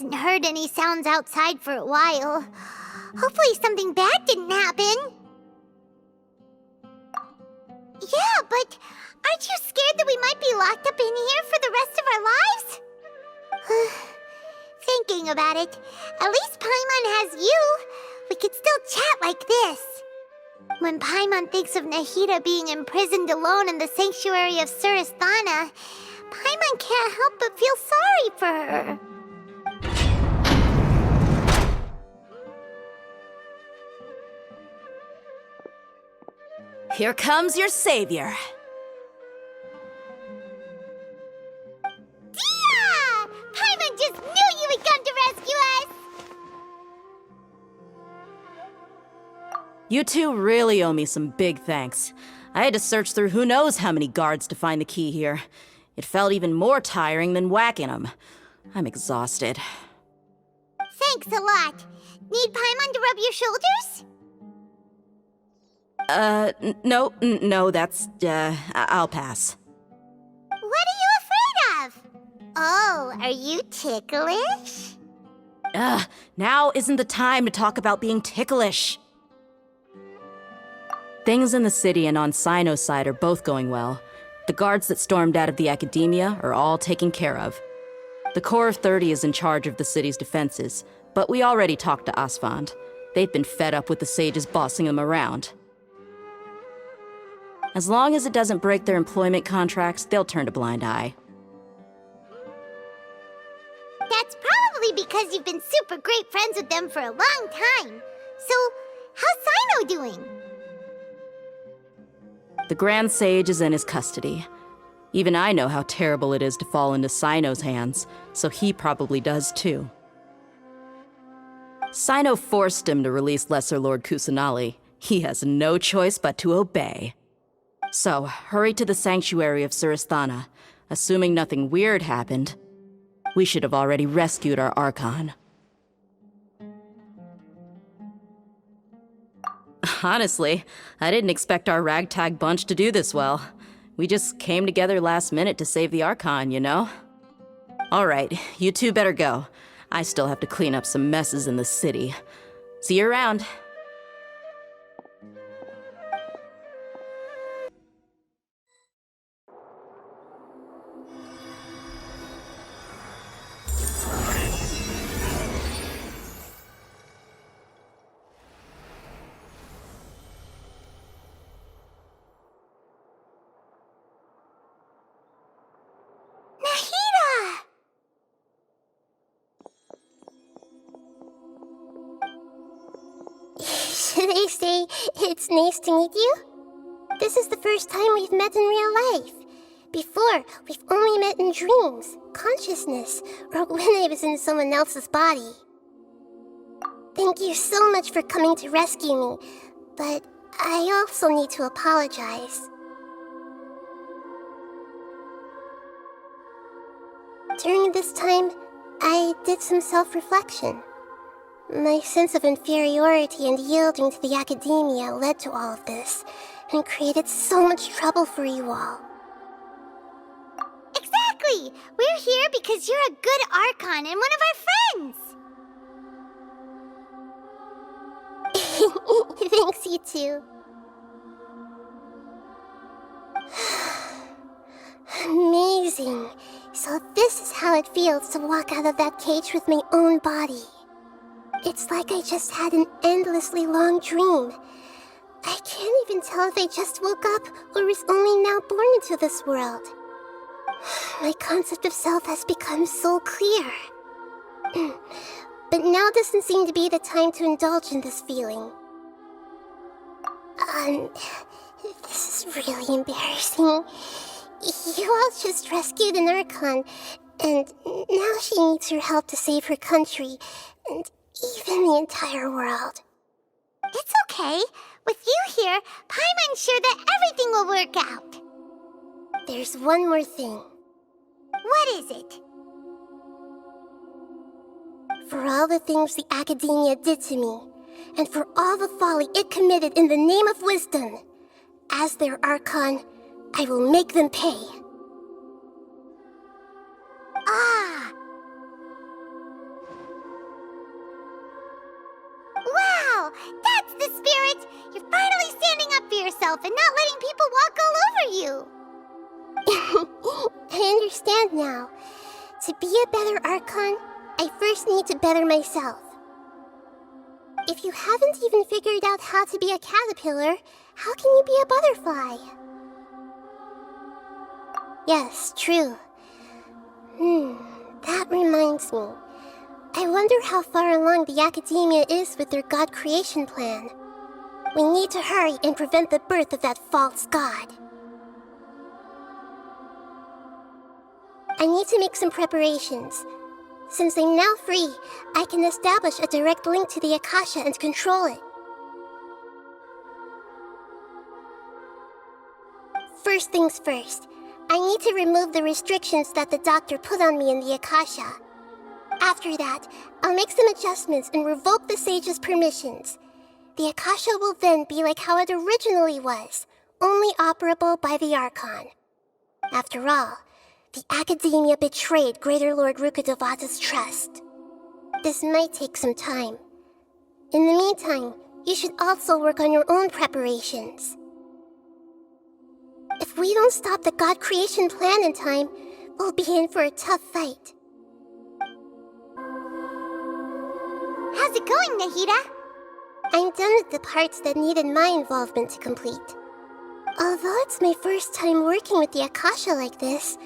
haven't heard any sounds outside for a while. Hopefully something bad didn't happen. Yeah, but aren't you scared that we might be locked up in here for the rest of our lives? Thinking about it, at least Paimon has you. We could still chat like this. When Paimon thinks of Nahida being imprisoned alone in the sanctuary of Surasthana, Paimon can't help but feel sorry for her. Here comes your savior. Dia! Paimon just knew you would come to rescue us! You two really owe me some big thanks. I had to search through who knows how many guards to find the key here. It felt even more tiring than whacking them. I'm exhausted. Thanks a lot. Need Paimon to rub your shoulders? No, that's, I'll pass. What are you afraid of? Oh, are you ticklish? Now isn't the time to talk about being ticklish. Things in the city and on Sino's side are both going well. The guards that stormed out of the academia are all taken care of. The Corps of 30 is in charge of the city's defenses, but we already talked to Asfand. They've been fed up with the sages bossing them around. As long as it doesn't break their employment contracts, they'll turn a blind eye. That's probably because you've been super great friends with them for a long time. So, how's Sino doing? The Grand Sage is in his custody. Even I know how terrible it is to fall into Sino's hands, so he probably does too. Sino forced him to release Lesser Lord Kusanali. He has no choice but to obey. So, hurry to the sanctuary of Surasthana. Assuming nothing weird happened, we should have already rescued our Archon. Honestly, I didn't expect our ragtag bunch to do this well. We just came together last minute to save the Archon, you know? Alright, you two better go. I still have to clean up some messes in the city. See you around. They say it's nice to meet you? This is the first time we've met in real life. Before, we've only met in dreams, consciousness, or when I was in someone else's body. Thank you so much for coming to rescue me, but I also need to apologize. During this time, I did some self-reflection. My sense of inferiority and yielding to the academia led to all of this, and created so much trouble for you all. Exactly! We're here because you're a good Archon and one of our friends! Thanks, you too. Amazing. So this is how it feels to walk out of that cage with my own body. It's like I just had an endlessly long dream. I can't even tell if I just woke up or was only now born into this world. My concept of self has become so clear. But now doesn't seem to be the time to indulge in this feeling. This is really embarrassing. You all just rescued an Archon, and now she needs your help to save her country, and even the entire world. It's okay. With you here, Paimon's sure that everything will work out. There's one more thing. What is it? For all the things the academia did to me, and for all the folly it committed in the name of wisdom, as their Archon, I will make them pay. Spirit! You're finally standing up for yourself and not letting people walk all over you! I understand now. To be a better Archon, I first need to better myself. If you haven't even figured out how to be a caterpillar, how can you be a butterfly? Yes, true. That reminds me. I wonder how far along the Academia is with their god creation plan. We need to hurry and prevent the birth of that false god. I need to make some preparations. Since I'm now free, I can establish a direct link to the Akasha and control it. First things first, I need to remove the restrictions that the doctor put on me in the Akasha. After that, I'll make some adjustments and revoke the sage's permissions. The Akasha will then be like how it originally was, only operable by the Archon. After all, the Academia betrayed Greater Lord Rukkhadevata's trust. This might take some time. In the meantime, you should also work on your own preparations. If we don't stop the god creation plan in time, we'll be in for a tough fight. How's it going, Nahida? I'm done with the parts that needed my involvement to complete. Although it's my first time working with the Akasha like this,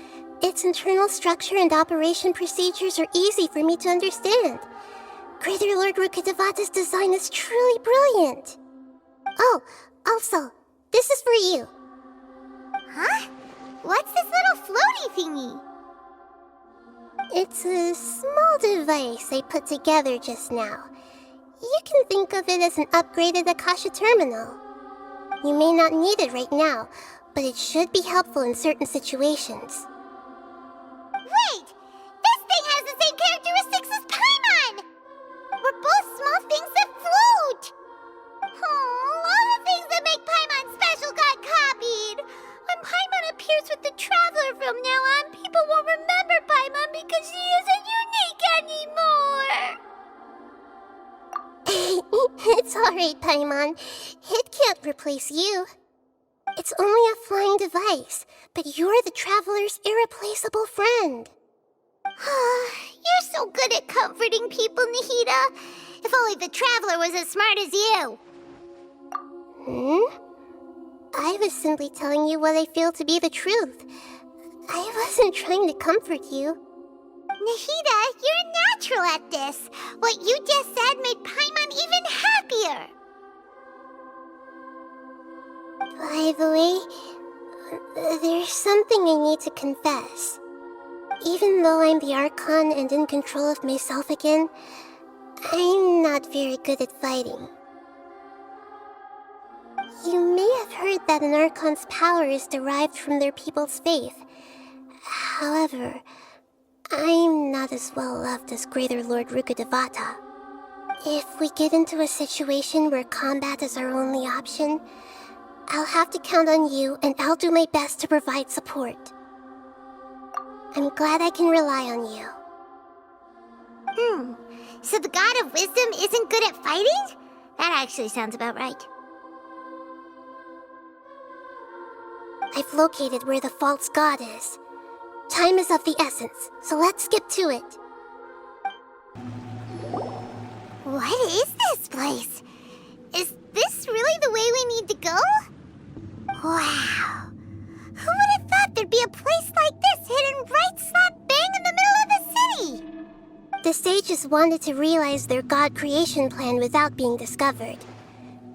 its internal structure and operation procedures are easy for me to understand. Greater Lord Rukkhadevata's design is truly brilliant. Oh, also, this is for you. Huh? What's this little floaty thingy? It's a small device I put together just now. You can think of it as an upgraded Akasha terminal. You may not need it right now, but it should be helpful in certain situations. Wait! This thing has the same characteristics as Paimon! We're both small things that float! Oh, all the things that make Paimon special got copied! When Paimon appears with the Traveler from now on, people won't remember Paimon because she isn't unique anymore! It's alright, Paimon. It can't replace you. It's only a flying device, but you're the Traveler's irreplaceable friend. You're so good at comforting people, Nahida. If only the Traveler was as smart as you. I was simply telling you what I feel to be the truth. I wasn't trying to comfort you. Nahida, you're natural at this. What you just said made Paimon even happier. By the way, there's something I need to confess. Even though I'm the Archon and in control of myself again, I'm not very good at fighting. You may have heard that an Archon's power is derived from their people's faith. However, I'm not as well loved as Greater Lord Rukkhadevata. If we get into a situation where combat is our only option, I'll have to count on you, and I'll do my best to provide support. I'm glad I can rely on you. So the God of Wisdom isn't good at fighting? That actually sounds about right. I've located where the false god is. Time is of the essence, so let's skip to it. What is this place? Is this really the way we need to go? Wow. Who would have thought there'd be a place like this hidden right slap bang in the middle of the city? The sages wanted to realize their god creation plan without being discovered.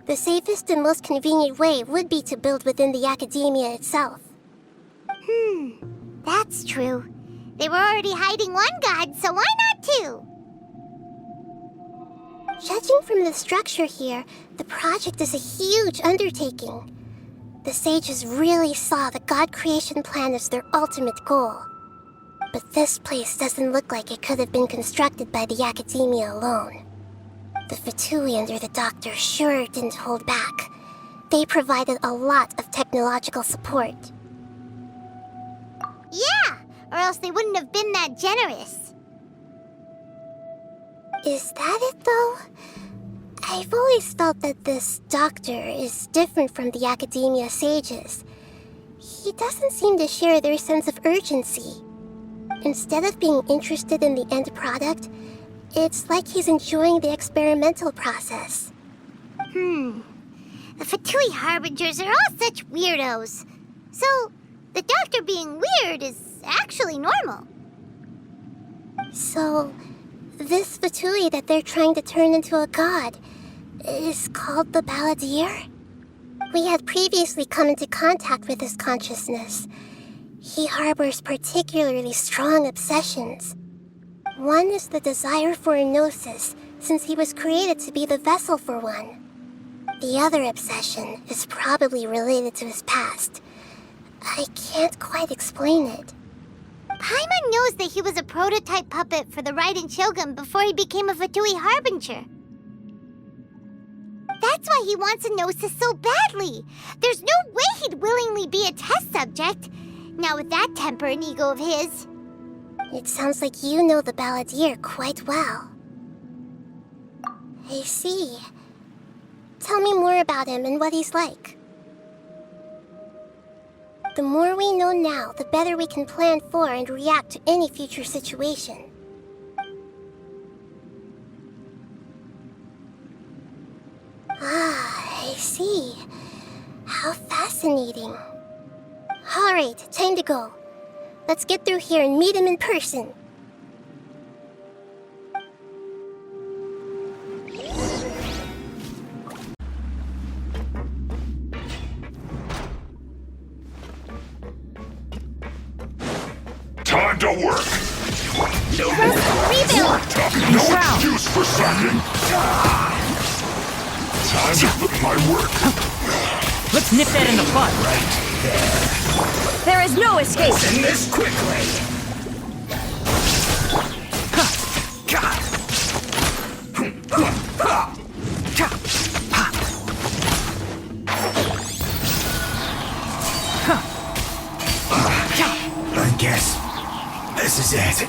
The safest and most convenient way would be to build within the Academia itself. That's true. They were already hiding one god, so why not two? Judging from the structure here, the project is a huge undertaking. The sages really saw the god creation plan as their ultimate goal. But this place doesn't look like it could have been constructed by the Academia alone. The Fatui under the Doctor sure didn't hold back. They provided a lot of technological support. Yeah, or else they wouldn't have been that generous. Is that it, though? I've always felt that this doctor is different from the academia sages. He doesn't seem to share their sense of urgency. Instead of being interested in the end product, it's like he's enjoying the experimental process. The Fatui Harbingers are all such weirdos. So, the doctor being weird is actually normal. So, this Fatui that they're trying to turn into a god is called the Balladeer? We had previously come into contact with his consciousness. He harbors particularly strong obsessions. One is the desire for a gnosis, since he was created to be the vessel for one. The other obsession is probably related to his past. I can't quite explain it. Paimon knows that he was a prototype puppet for the Raiden Shogun before he became a Fatui Harbinger. That's why he wants a gnosis so badly. There's no way he'd willingly be a test subject. Not with that temper and ego of his. It sounds like you know the Balladeer quite well. I see. Tell me more about him and what he's like. The more we know now, the better we can plan for and react to any future situation. Ah, I see. How fascinating. Alright, time to go. Let's get through here and meet him in person. Time to work! No excuse for slacking! Time to put my work! Let's nip that in the bud. Right there. There is no escape! In this quickly! I guess this is it.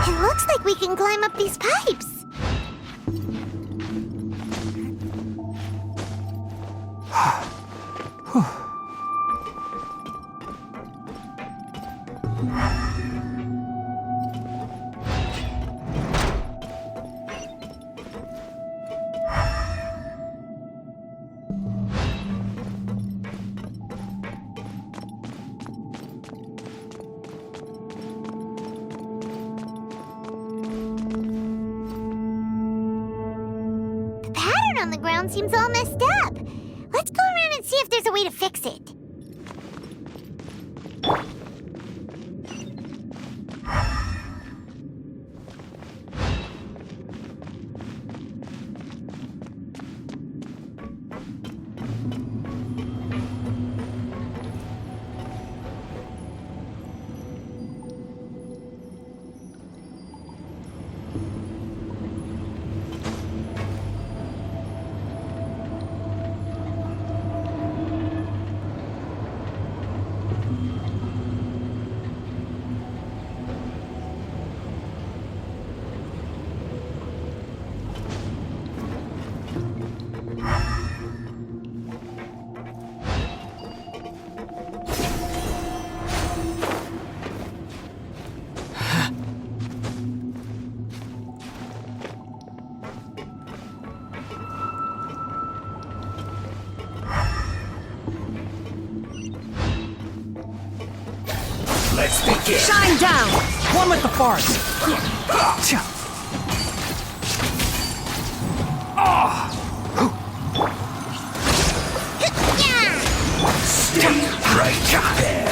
It looks like we can climb up these pipes. The pattern on the ground seems all messed up. Let's go around and see if there's a way to fix it. Let's begin. Shine down! One with the farce. Stay right there.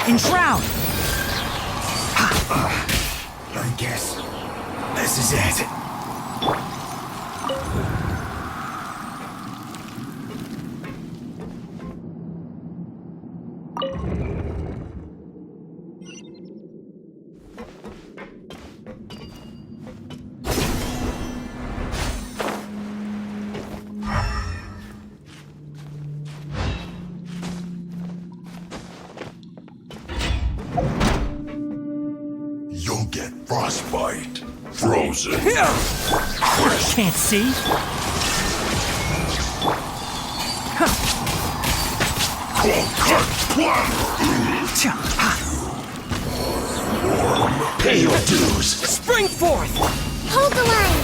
Enshroud! This is it. You'll get frostbite. Frozen. Can't see. Pay your dues. Spring forth! Hold the line!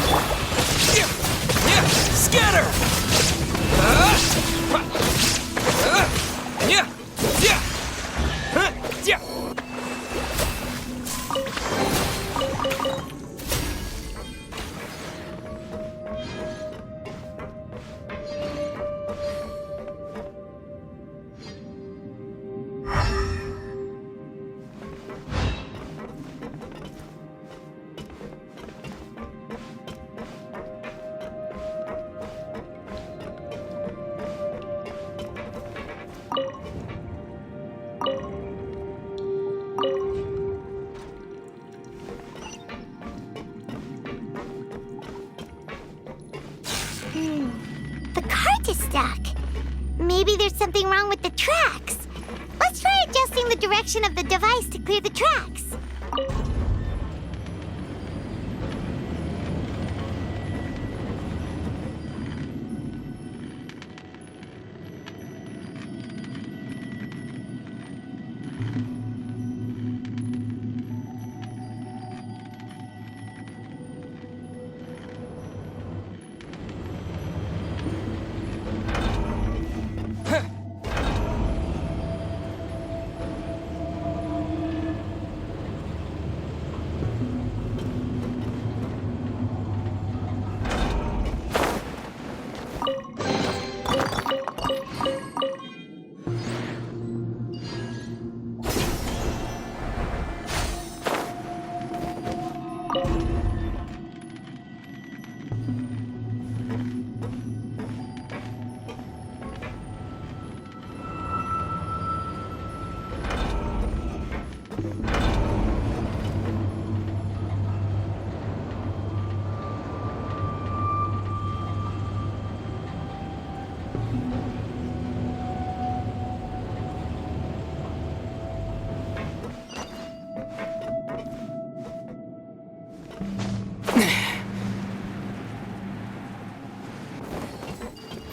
Scatter! The cart is stuck. Maybe there's something wrong with the tracks. Let's try adjusting the direction of the device to clear the tracks.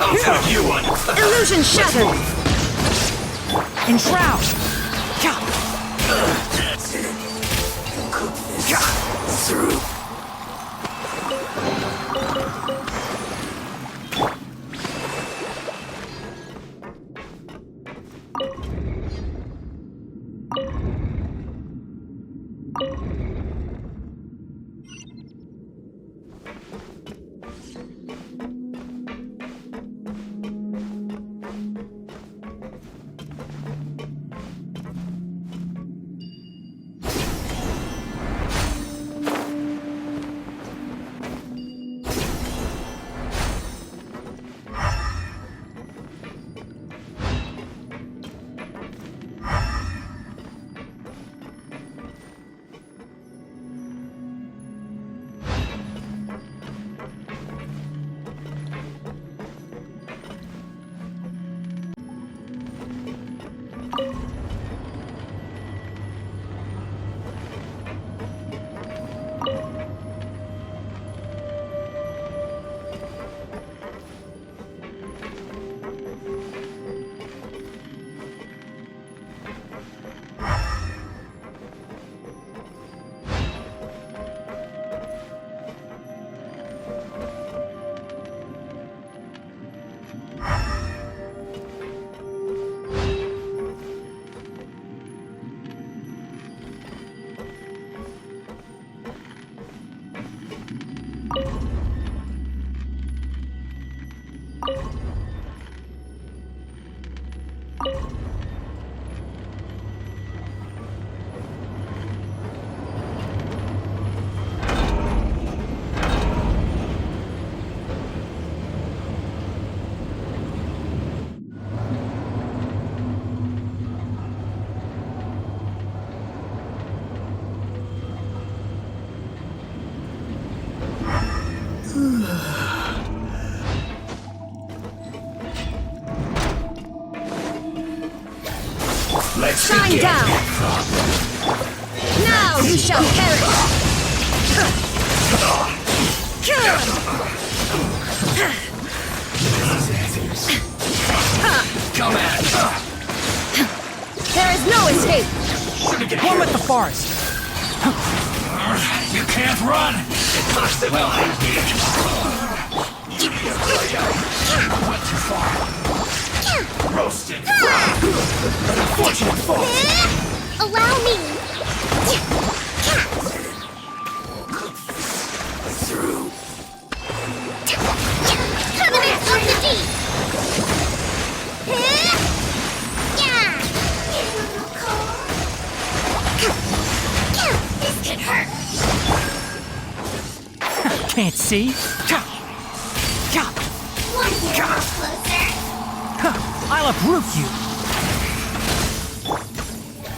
I'll put you on. Illusion shattered! Enshroud! That's it. Cook this through. Let's Shine begin. down! Now you shall perish! Come at me. There is no escape! One with the forest. You can't run. Impossible. Went too far. Roasted. Unfortunate fall. Allow me. Through. Covenant of the Deep. This can hurt. Can't see. One step closer. I'll uproot you.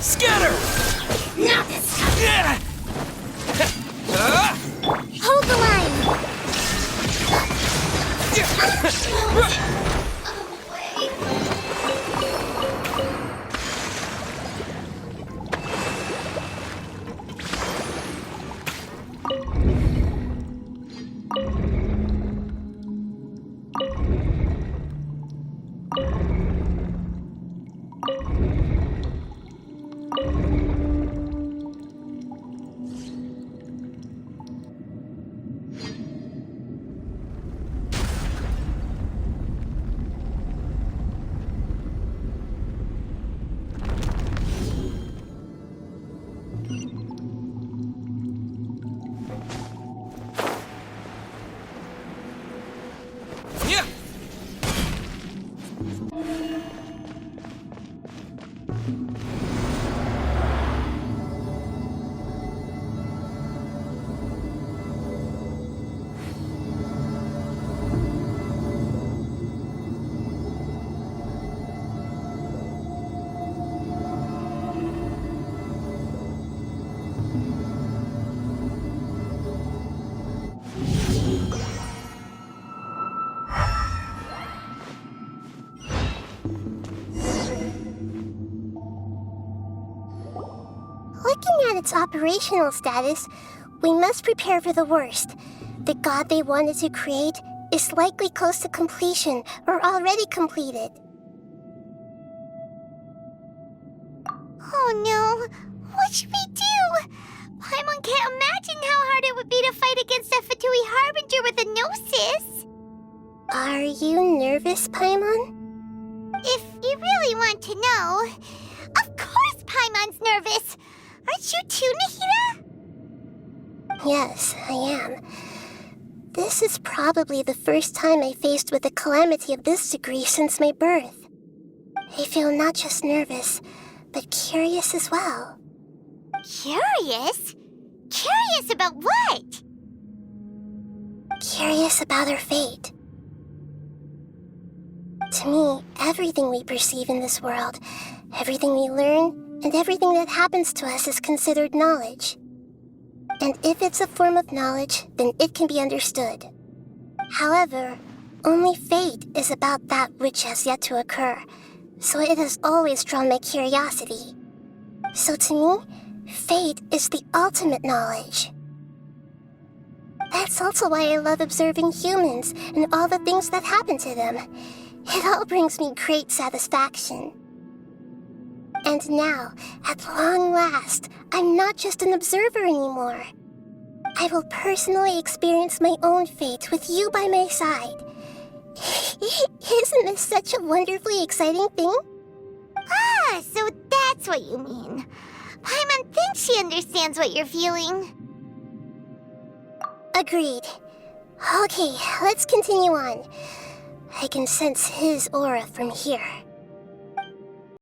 Scatter! Not this time. Hold the line. Looking at its operational status, we must prepare for the worst. The god they wanted to create is likely close to completion or already completed. Oh no! What should we do? Paimon can't imagine how hard it would be to fight against a Fatui Harbinger with a Gnosis! Are you nervous, Paimon? If you really want to know, of course Paimon's nervous! Aren't you too, Nahida? Yes, I am. This is probably the first time I faced with a calamity of this degree since my birth. I feel not just nervous, but curious as well. Curious? Curious about what? Curious about our fate. To me, everything we perceive in this world, everything we learn, and everything that happens to us is considered knowledge. And if it's a form of knowledge, then it can be understood. However, only fate is about that which has yet to occur, so it has always drawn my curiosity. So to me, fate is the ultimate knowledge. That's also why I love observing humans and all the things that happen to them. It all brings me great satisfaction. And now, at long last, I'm not just an observer anymore. I will personally experience my own fate with you by my side. Isn't this such a wonderfully exciting thing? Ah, so that's what you mean. Paimon thinks she understands what you're feeling. Agreed. Okay, let's continue on. I can sense his aura from here.